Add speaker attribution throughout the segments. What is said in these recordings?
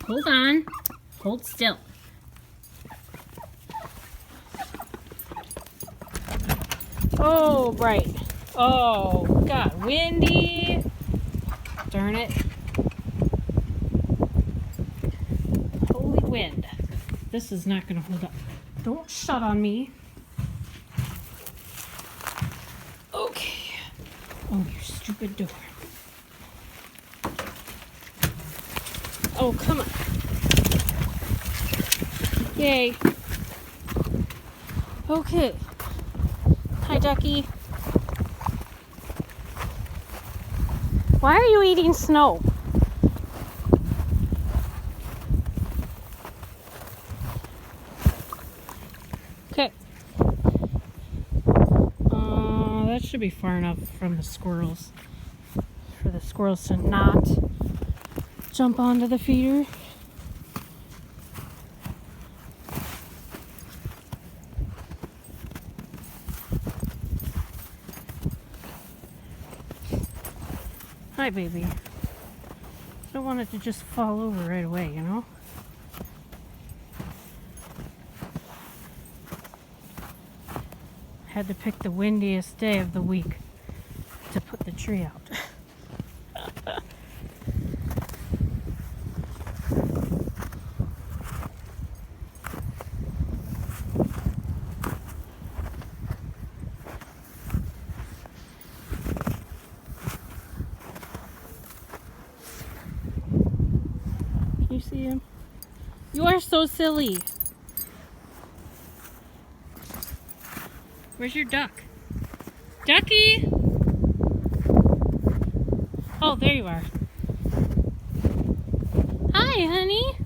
Speaker 1: Hold on. Hold still. Oh, bright. Oh, got windy. Darn it. Holy wind. This is not going to hold up. Don't shut on me. Okay. Oh, you stupid door. Oh, come on. Yay. Okay. Hi, Ducky. Why are you eating snow? Okay. That should be far enough from the squirrels for the squirrels to not jump onto the feeder. Hi, baby. I don't want it to just fall over right away, you know? Had to pick the windiest day of the week to put the tree out. Can you see him? You are so silly. Where's your duck? Ducky! Oh, there you are. Hi, honey.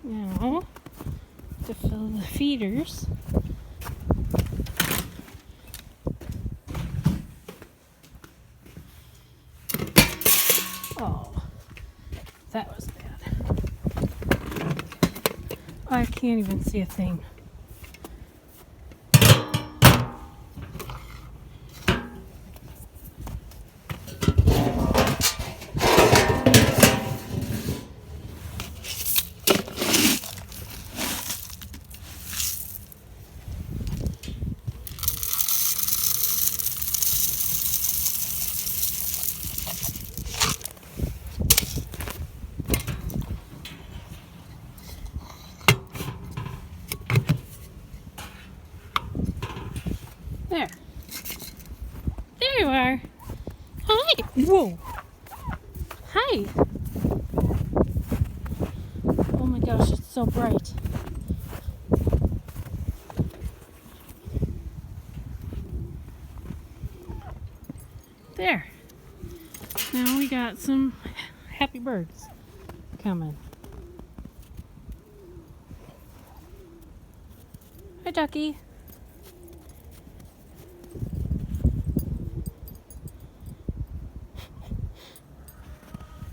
Speaker 1: Now, to fill the feeders. Oh, that was bad. I can't even see a thing. There. There you are. Hi. Whoa. Hi. Oh my gosh, it's so bright. There. Now we got some happy birds coming. Hi, Ducky.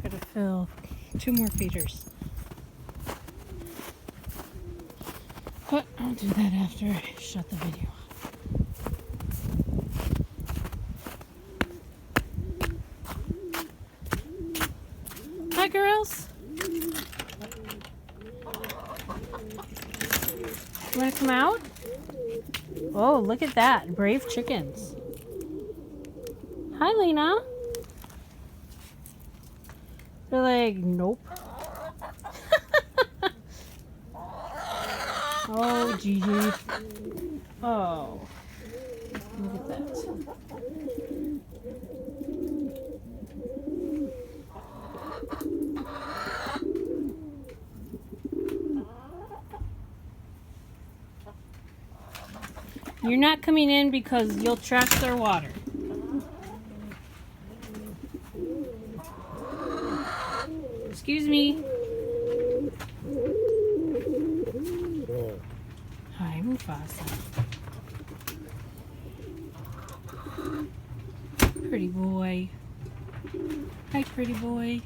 Speaker 1: Gotta fill 2 more feeders. But I'll do that after I shut the video off. Hi, girls. You wanna come out? Oh, look at that. Brave chickens. Hi, Lena. They're like, nope. Oh, Gigi. Oh, look at that. You're not coming in because you'll trash their water. Excuse me. Hi, Mufasa. Pretty boy. Hi, pretty boy.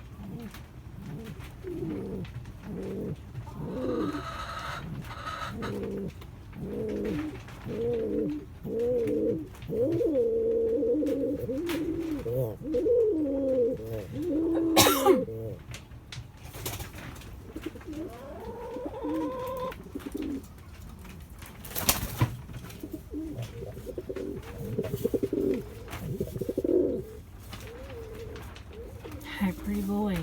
Speaker 1: boy.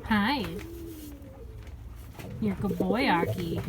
Speaker 1: Hi. You're a good boy, Aki.